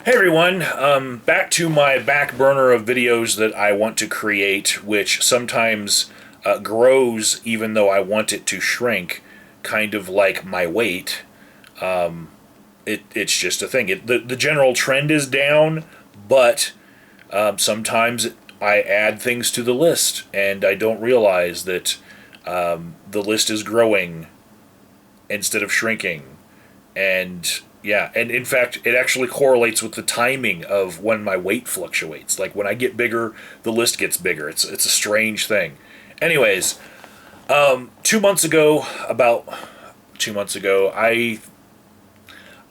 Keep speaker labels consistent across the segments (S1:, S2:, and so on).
S1: Hey everyone, back to my back burner of videos that I want to create, which sometimes grows even though I want it to shrink, kind of like my weight. It's just a thing. The general trend is down, but sometimes I add things to the list and I don't realize that the list is growing instead of shrinking. And yeah, and in fact, it actually correlates with the timing of when my weight fluctuates. Like when I get bigger, the list gets bigger. It's a strange thing. Anyways, 2 months ago, about 2 months ago, I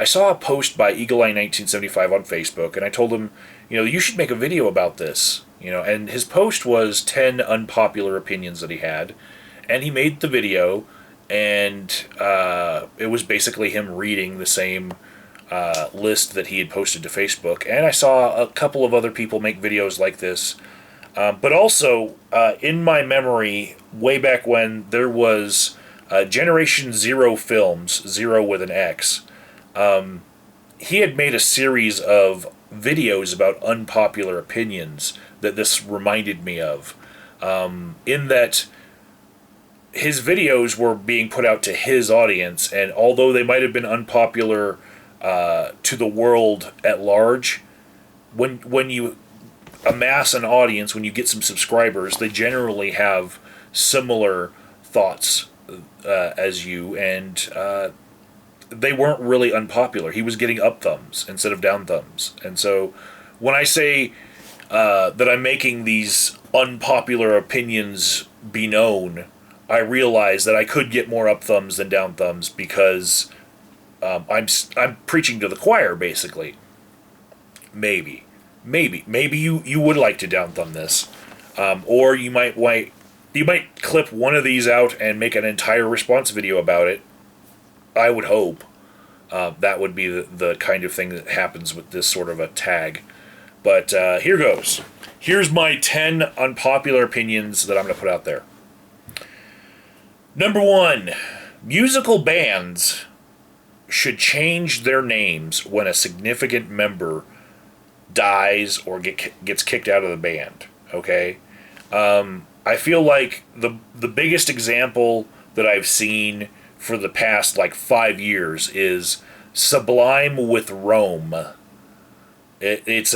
S1: saw a post by Eagle Eye 1975 on Facebook, and I told him, you should make a video about this. And his post was 10 unpopular opinions that he had, and he made the video. And it was basically him reading the same list that he had posted to Facebook. And I saw a couple of other people make videos like this. But also, in my memory, way back when, there was Generation Zero Films, Zero with an X. He had made a series of videos about unpopular opinions that this reminded me of. In that his videos were being put out to his audience, and although they might have been unpopular to the world at large, when you amass an audience, when you get some subscribers, they generally have similar thoughts as you, and they weren't really unpopular. He was getting up thumbs instead of down thumbs. And so when I say that I'm making these unpopular opinions be known, I realize that I could get more up thumbs than down thumbs because I'm preaching to the choir, basically. Maybe you would like to down thumb this, or you might clip one of these out and make an entire response video about it. I would hope that would be the kind of thing that happens with this sort of a tag. But here goes. Here's my 10 unpopular opinions that I'm going to put out there. Number 1, musical bands should change their names when a significant member dies or gets kicked out of the band. Okay, I feel like the biggest example that I've seen for the past 5 years is Sublime with Rome. It's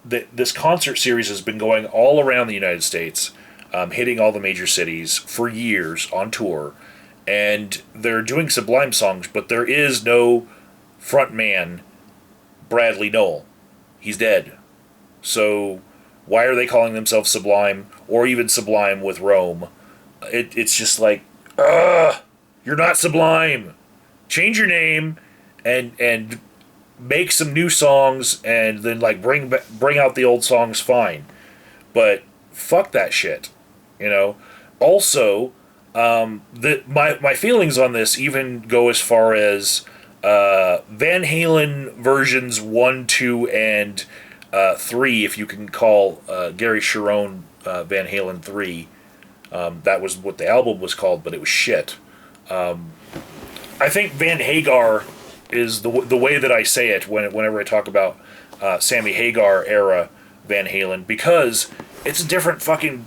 S1: this concert series has been going all around the United States. Hitting all the major cities for years on tour, and they're doing Sublime songs, but there is no frontman, Bradley Noel. He's dead. So why are they calling themselves Sublime, or even Sublime with Rome? It's just like, you're not Sublime. Change your name and make some new songs, and then bring out the old songs. Fine, but fuck that shit. Also, my feelings on this even go as far as Van Halen versions 1, 2, and 3, if you can call Gary Cherone Van Halen 3. That was what the album was called, but it was shit. I think Van Hagar is the way that I say it whenever I talk about Sammy Hagar era Van Halen, because it's a different fucking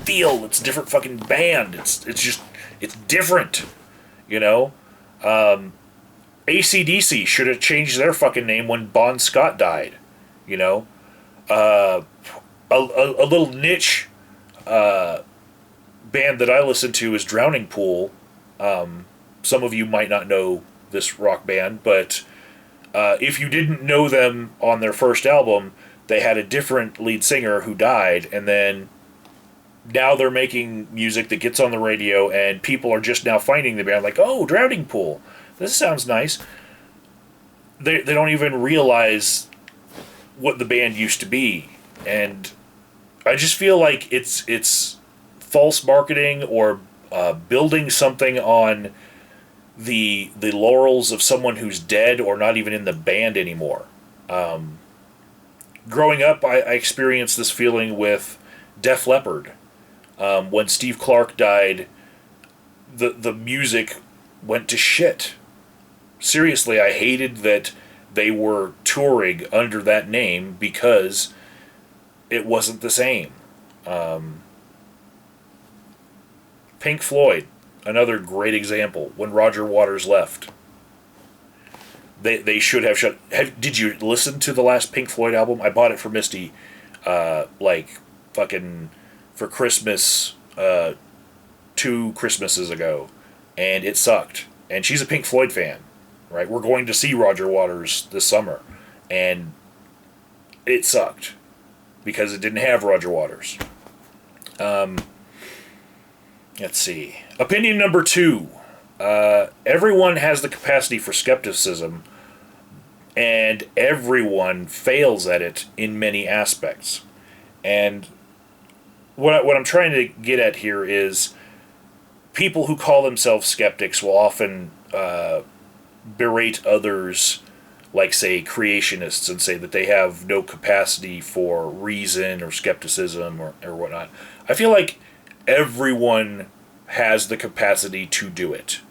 S1: feel. It's a different fucking band. It's different, AC/DC should have changed their fucking name when Bon Scott died. A little niche band that I listen to is Drowning Pool. Some of you might not know this rock band, but if you didn't know them on their first album, they had a different lead singer who died, and then now they're making music that gets on the radio, and people are just now finding the band like, oh, Drowning Pool, this sounds nice. They don't even realize what the band used to be, and I just feel like it's false marketing or building something on the laurels of someone who's dead or not even in the band anymore. Growing up, I experienced this feeling with Def Leppard. When Steve Clark died, the music went to shit. Seriously, I hated that they were touring under that name because it wasn't the same. Pink Floyd, another great example. When Roger Waters left, they should have shut. Did you listen to the last Pink Floyd album? I bought it for Misty, like fucking for Christmas, 2 Christmases ago, and it sucked. And she's a Pink Floyd fan, right? We're going to see Roger Waters this summer, and it sucked because it didn't have Roger Waters. Let's see. Opinion number 2. Everyone has the capacity for skepticism, and everyone fails at it in many aspects. And what I'm trying to get at here is people who call themselves skeptics will often berate others, like, say, creationists, and say that they have no capacity for reason or skepticism or whatnot. I feel like everyone has the capacity to do it.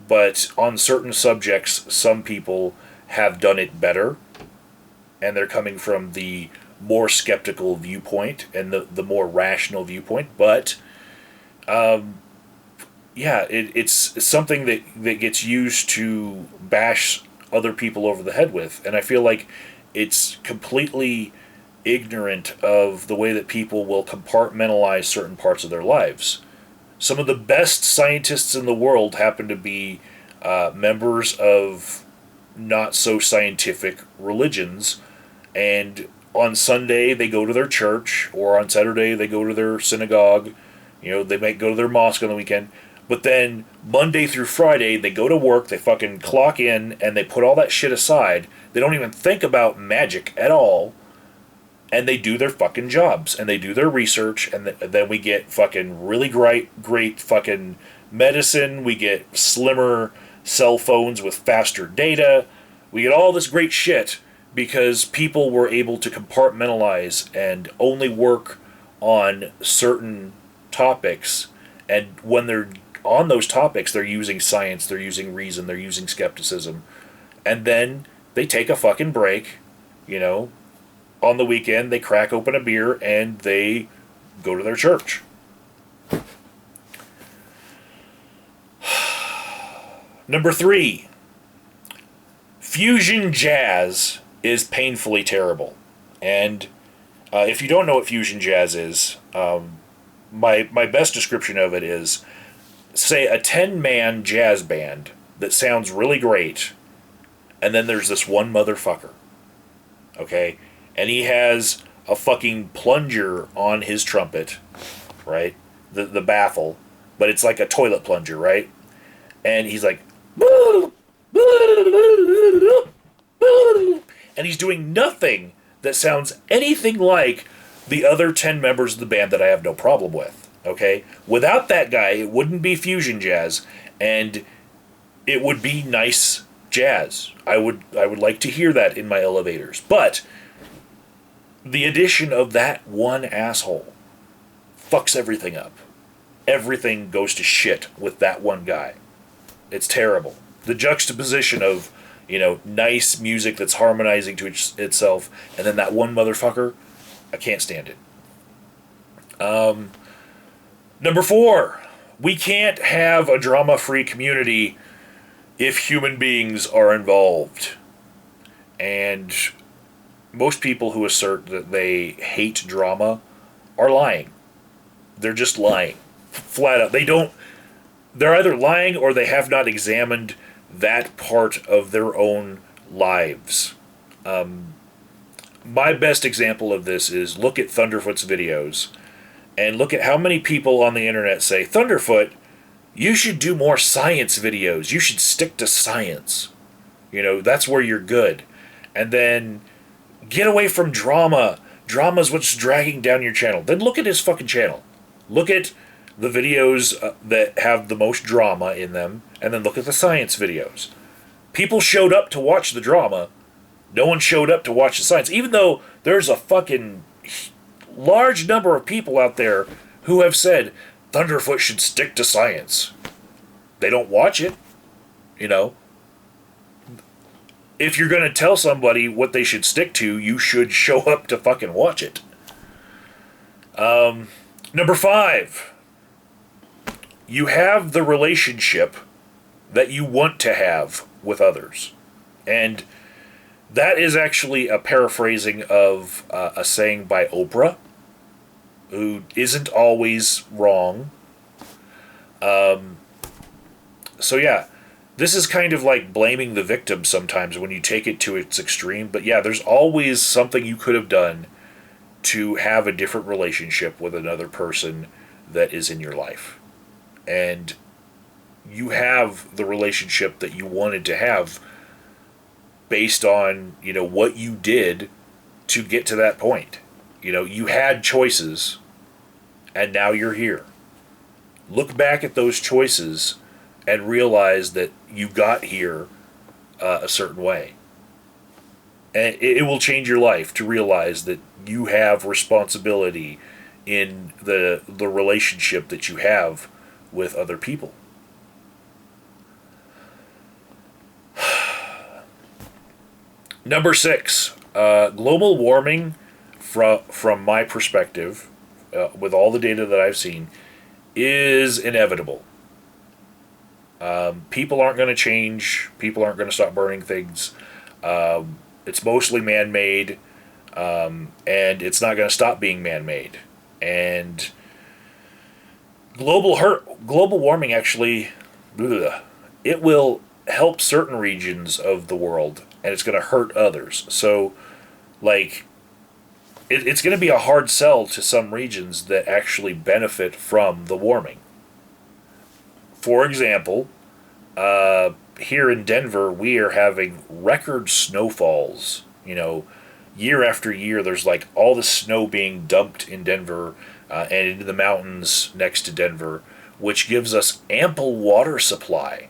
S1: But on certain subjects, some people have done it better, and they're coming from the more skeptical viewpoint and the more rational viewpoint. But, it's something that gets used to bash other people over the head with. And I feel like it's completely ignorant of the way that people will compartmentalize certain parts of their lives. Some of the best scientists in the world happen to be members of not so scientific religions, and on Sunday they go to their church, or on Saturday they go to their synagogue. They might go to their mosque on the weekend, but then Monday through Friday they go to work, they fucking clock in, and they put all that shit aside. They don't even think about magic at all, and they do their fucking jobs, and they do their research, and then we get fucking really great fucking medicine. We get slimmer cell phones with faster data. We get all this great shit because people were able to compartmentalize and only work on certain topics. And when they're on those topics, they're using science, they're using reason, they're using skepticism. And then they take a fucking break, on the weekend, they crack open a beer and they go to their church. Number 3, fusion jazz is painfully terrible. And if you don't know what fusion jazz is, my best description of it is, say, a 10-man jazz band that sounds really great, and then there's this one motherfucker, okay? And he has a fucking plunger on his trumpet, right? The baffle, but it's like a toilet plunger, right? And he's like, and he's doing nothing that sounds anything like the other 10 members of the band that I have no problem with, okay? Without that guy, it wouldn't be fusion jazz, and it would be nice jazz. I would like to hear that in my elevators. But the addition of that one asshole fucks everything up. Everything goes to shit with that one guy. It's terrible. The juxtaposition of, nice music that's harmonizing to itself, and then that one motherfucker, I can't stand it. Number 4, we can't have a drama-free community if human beings are involved. And most people who assert that they hate drama are lying. They're just lying. Flat out. They're either lying or they have not examined that part of their own lives. My best example of this is look at Thunderfoot's videos and look at how many people on the internet say, Thunderfoot, you should do more science videos. You should stick to science. That's where you're good. And then get away from drama. Drama's what's dragging down your channel. Then look at his fucking channel. Look at the videos that have the most drama in them, and then look at the science videos. People showed up to watch the drama. No one showed up to watch the science, even though there's a fucking large number of people out there who have said Thunderfoot should stick to science. They don't watch it, if you're going to tell somebody what they should stick to, you should show up to fucking watch it. Number 5, you have the relationship that you want to have with others. And that is actually a paraphrasing of a saying by Oprah, who isn't always wrong. So yeah, this is kind of like blaming the victim sometimes when you take it to its extreme. But yeah, there's always something you could have done to have a different relationship with another person that is in your life. And you have the relationship that you wanted to have based on, what you did to get to that point. You had choices, and now you're here. Look back at those choices and realize that you got here a certain way. And it will change your life to realize that you have responsibility in the relationship that you have with other people. Number 6, global warming, from my perspective, with all the data that I've seen, is inevitable. People aren't going to change. People aren't going to stop burning things. It's mostly man-made, and it's not going to stop being man-made. And global warming actually, it will help certain regions of the world, and it's going to hurt others. So, it's going to be a hard sell to some regions that actually benefit from the warming. For example, here in Denver, we are having record snowfalls. Year after year, there's all the snow being dumped in Denver and into the mountains next to Denver, which gives us ample water supply.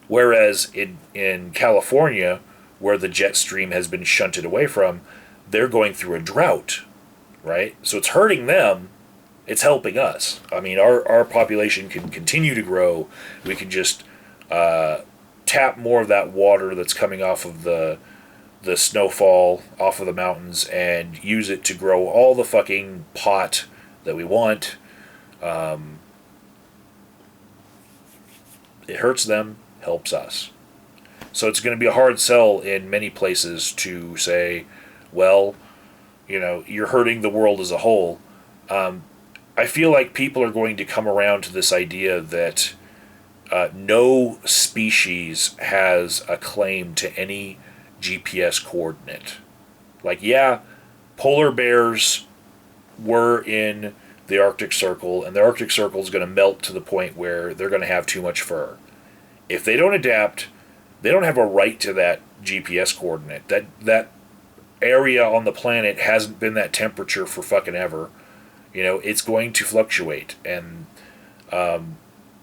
S1: Whereas in California, where the jet stream has been shunted away from, they're going through a drought, right? So it's hurting them. It's helping us. I mean, our population can continue to grow. We can just tap more of that water that's coming off of the snowfall off of the mountains and use it to grow all the fucking pot that we want. It hurts them, helps us. So it's going to be a hard sell in many places to say, well, you're hurting the world as a whole. I feel like people are going to come around to this idea that no species has a claim to any GPS coordinate. Polar bears were in the Arctic Circle, and the Arctic Circle is going to melt to the point where they're going to have too much fur. If they don't adapt, they don't have a right to that GPS coordinate. That area on the planet hasn't been that temperature for fucking ever. It's going to fluctuate, and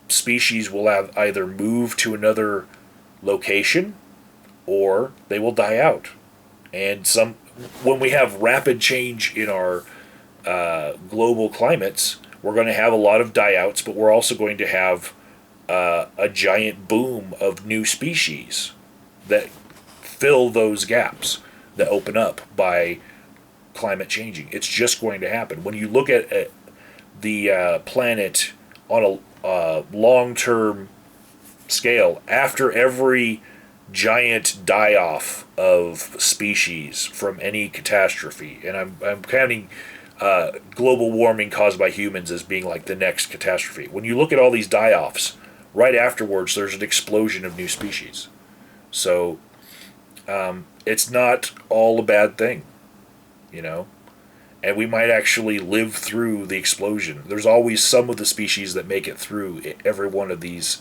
S1: species will have either move to another location or they will die out. And when we have rapid change in our global climates, we're going to have a lot of die-outs, but we're also going to have a giant boom of new species that fill those gaps that open up by climate changing. It's just going to happen. When you look at the planet on a long-term scale, after every giant die-off of species from any catastrophe, and I'm counting global warming caused by humans as being the next catastrophe. When you look at all these die-offs, right afterwards there's an explosion of new species. So it's not all a bad thing, and we might actually live through the explosion. There's always some of the species that make it through every one of these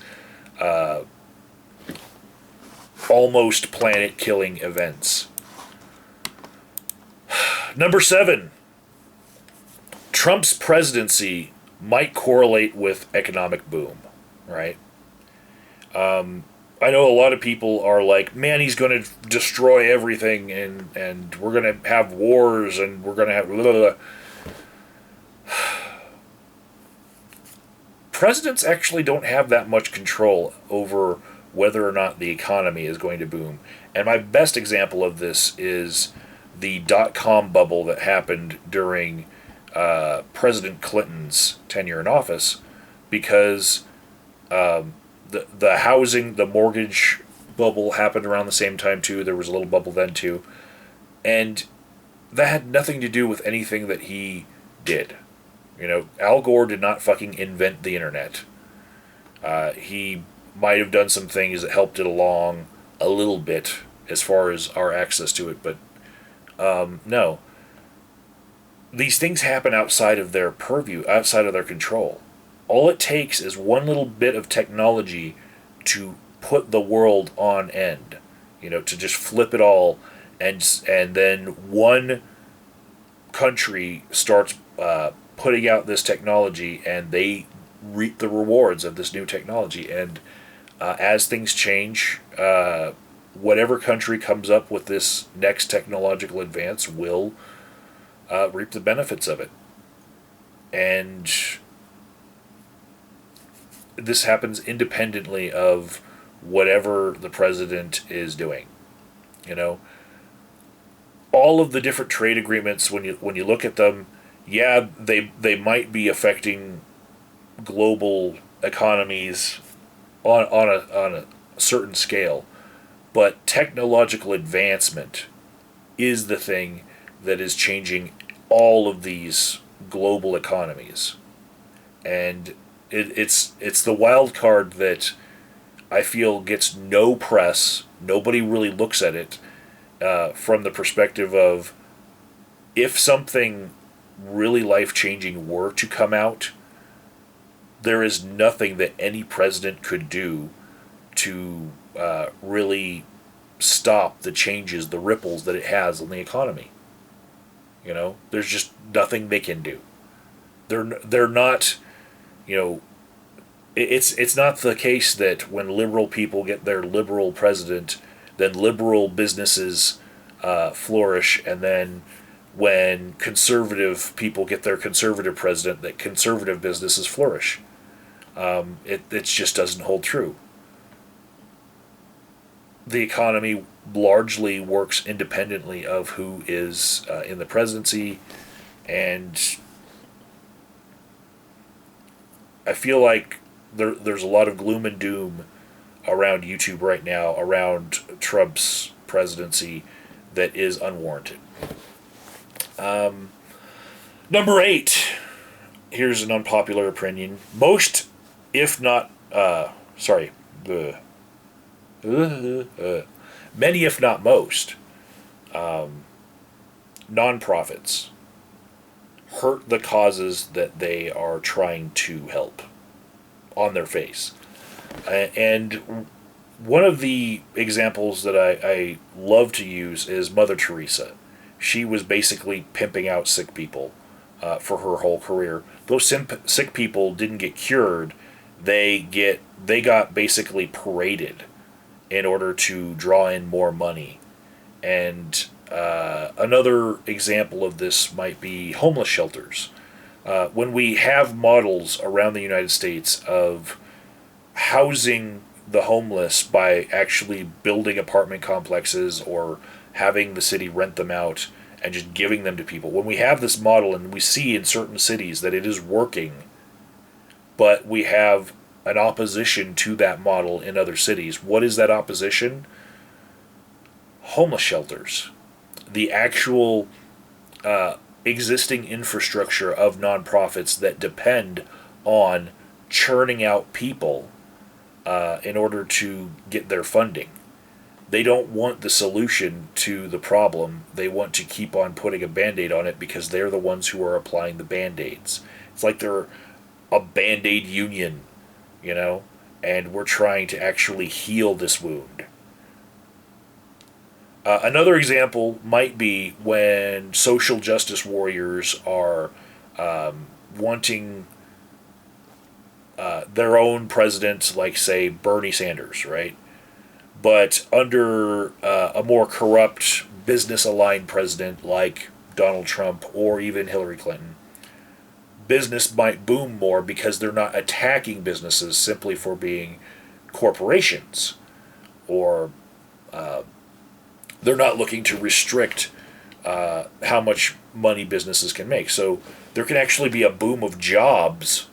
S1: almost planet-killing events. Number 7, Trump's presidency might correlate with economic boom, right? I know a lot of people are like, man, he's going to destroy everything, and we're going to have wars, and we're going to have blah, blah, blah. Presidents actually don't have that much control over whether or not the economy is going to boom. And my best example of this is the dot-com bubble that happened during President Clinton's tenure in office, because the housing, the mortgage bubble happened around the same time too. There was a little bubble then too, and that had nothing to do with anything that he did. Al Gore did not fucking invent the internet. He might have done some things that helped it along a little bit as far as our access to it, but no. These things happen outside of their purview, outside of their control. All it takes is one little bit of technology to put the world on end, to just flip it all, and then one country starts putting out this technology, and they reap the rewards of this new technology. And as things change, whatever country comes up with this next technological advance will reap the benefits of it. And this happens independently of whatever the president is doing. All of the different trade agreements, when you look at them, yeah, they might be affecting global economies on a certain scale, but technological advancement is the thing that is changing all of these global economies. And it's the wild card that I feel gets no press. Nobody really looks at it from the perspective of, if something really life-changing were to come out, there is nothing that any president could do to really stop the changes, the ripples that it has on the economy. There's just nothing they can do. They're not, it's not the case that when liberal people get their liberal president, then liberal businesses flourish, and then when conservative people get their conservative president, that conservative businesses flourish. It just doesn't hold true. The economy largely works independently of who is in the presidency, and I feel like there's a lot of gloom and doom around YouTube right now, around Trump's presidency, that is unwarranted. Number 8. Here's an unpopular opinion. Most, if not, many, if not most, nonprofits hurt the causes that they are trying to help on their face. And one of the examples that I love to use is Mother Teresa. She was basically pimping out sick people for her whole career. Those sick people didn't get cured. They got basically paraded in order to draw in more money. And another example of this might be homeless shelters. When we have models around the United States of housing the homeless by actually building apartment complexes or having the city rent them out and just giving them to people, when we have this model and we see in certain cities that it is working, but we have an opposition to that model in other cities. What is that opposition? Homeless shelters. The actual existing infrastructure of nonprofits that depend on churning out people in order to get their funding. They don't want the solution to the problem. They want to keep on putting a Band-Aid on it because they're the ones who are applying the Band-Aids. It's like they're a Band-Aid union, and we're trying to actually heal this wound. Another example might be when social justice warriors are wanting their own president, like, say, Bernie Sanders, right? But under a more corrupt, business-aligned president like Donald Trump or even Hillary Clinton, business might boom more because they're not attacking businesses simply for being corporations or They're not looking to restrict how much money businesses can make. So there can actually be a boom of jobs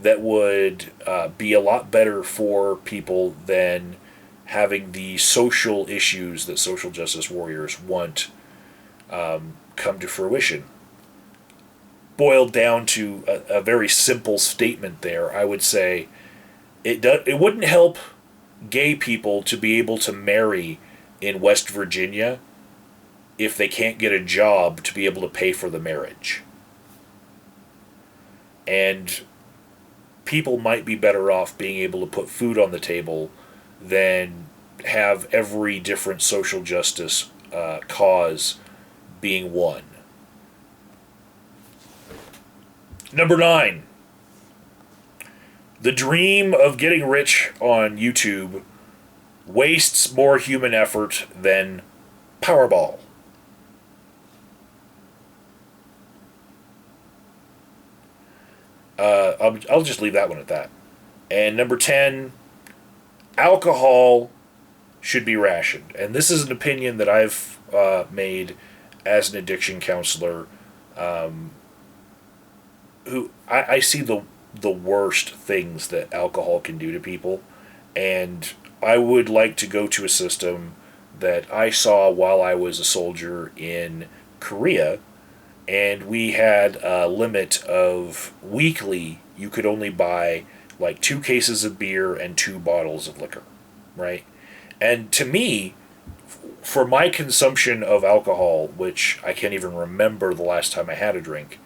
S1: that would be a lot better for people than having the social issues that social justice warriors want come to fruition. Boiled down to a very simple statement there, I would say it wouldn't help gay people to be able to marry in West Virginia if they can't get a job to be able to pay for the marriage. And people might be better off being able to put food on the table than have every different social justice cause being won. Number 9. The dream of getting rich on YouTube wastes more human effort than Powerball. I'll just leave that one at that. And number 10, alcohol should be rationed. And this is an opinion that I've made as an addiction counselor, who I see the worst things that alcohol can do to people. And I would like to go to a system that I saw while I was a soldier in Korea, and we had a limit of weekly, you could only buy like 2 cases of beer and 2 bottles of liquor, right? And to me, for my consumption of alcohol, which I can't even remember the last time I had a drink,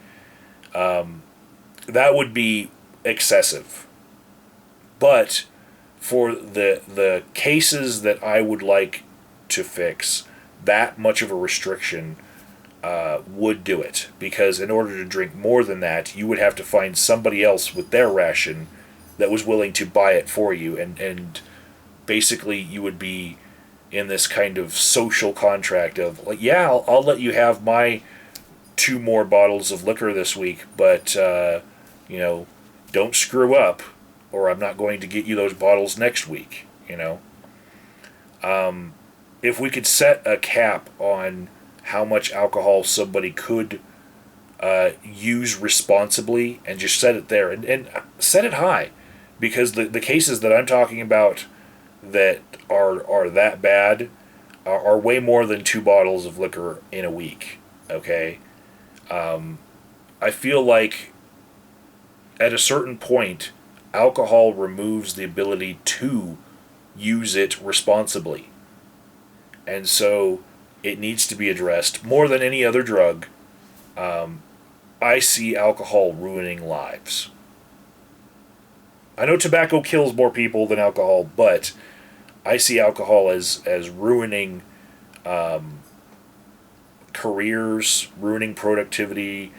S1: that would be excessive. But for the cases that I would like to fix, that much of a restriction would do it. Because in order to drink more than that, you would have to find somebody else with their ration that was willing to buy it for you. And basically you would be in this kind of social contract of, like, yeah, I'll let you have my 2 more bottles of liquor this week, but, don't screw up, or I'm not going to get you those bottles next week, If we could set a cap on how much alcohol somebody could use responsibly and just set it there, and set it high, because the cases that I'm talking about that are that bad are way more than 2 bottles of liquor in a week, okay? I feel like at a certain point, alcohol removes the ability to use it responsibly. And so it needs to be addressed more than any other drug. I see alcohol ruining lives. I know tobacco kills more people than alcohol, but I see alcohol as ruining careers, ruining productivity,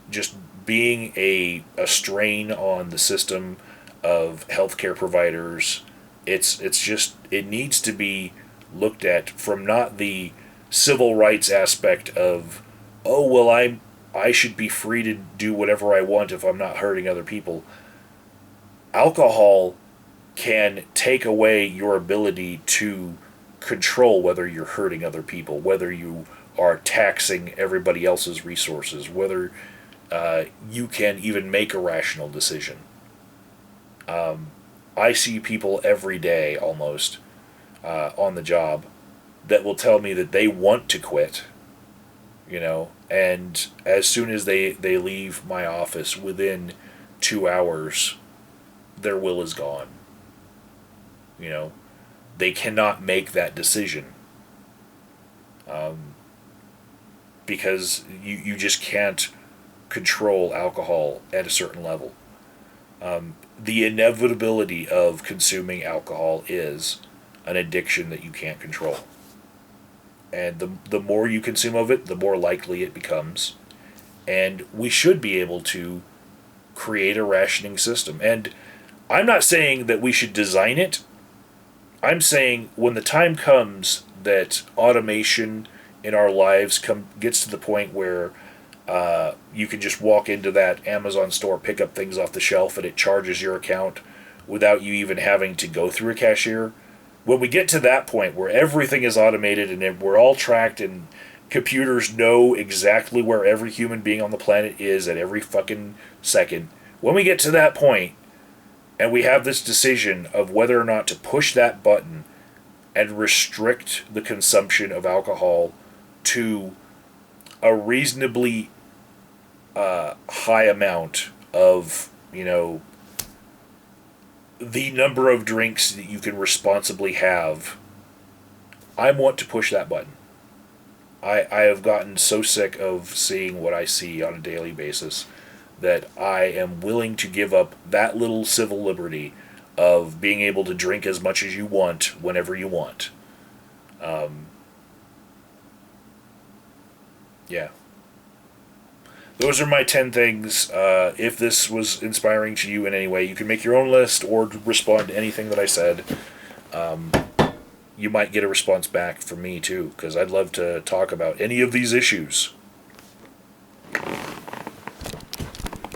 S1: just being a strain on the system of healthcare providers. It's just, it needs to be looked at from not the civil rights aspect of, oh, well, I should be free to do whatever I want if I'm not hurting other people. Alcohol can take away your ability to control whether you're hurting other people, whether you are taxing everybody else's resources, whether you can even make a rational decision. I see people every day almost on the job that will tell me that they want to quit, and as soon as they leave my office, within 2 hours, their will is gone. They cannot make that decision. Because you just can't control alcohol at a certain level. The inevitability of consuming alcohol is an addiction that you can't control. And the more you consume of it, the more likely it becomes. And we should be able to create a rationing system. And I'm not saying that we should design it. I'm saying when the time comes that automation in our lives gets to the point where you can just walk into that Amazon store, pick up things off the shelf, and it charges your account without you even having to go through a cashier, when we get to that point where everything is automated and we're all tracked and computers know exactly where every human being on the planet is at every fucking second, when we get to that point and we have this decision of whether or not to push that button and restrict the consumption of alcohol to a reasonably high amount of, the number of drinks that you can responsibly have, I want to push that button. I have gotten so sick of seeing what I see on a daily basis that I am willing to give up that little civil liberty of being able to drink as much as you want whenever you want. Yeah. Those are my 10 things. If this was inspiring to you in any way, you can make your own list or respond to anything that I said. You might get a response back from me too, because I'd love to talk about any of these issues.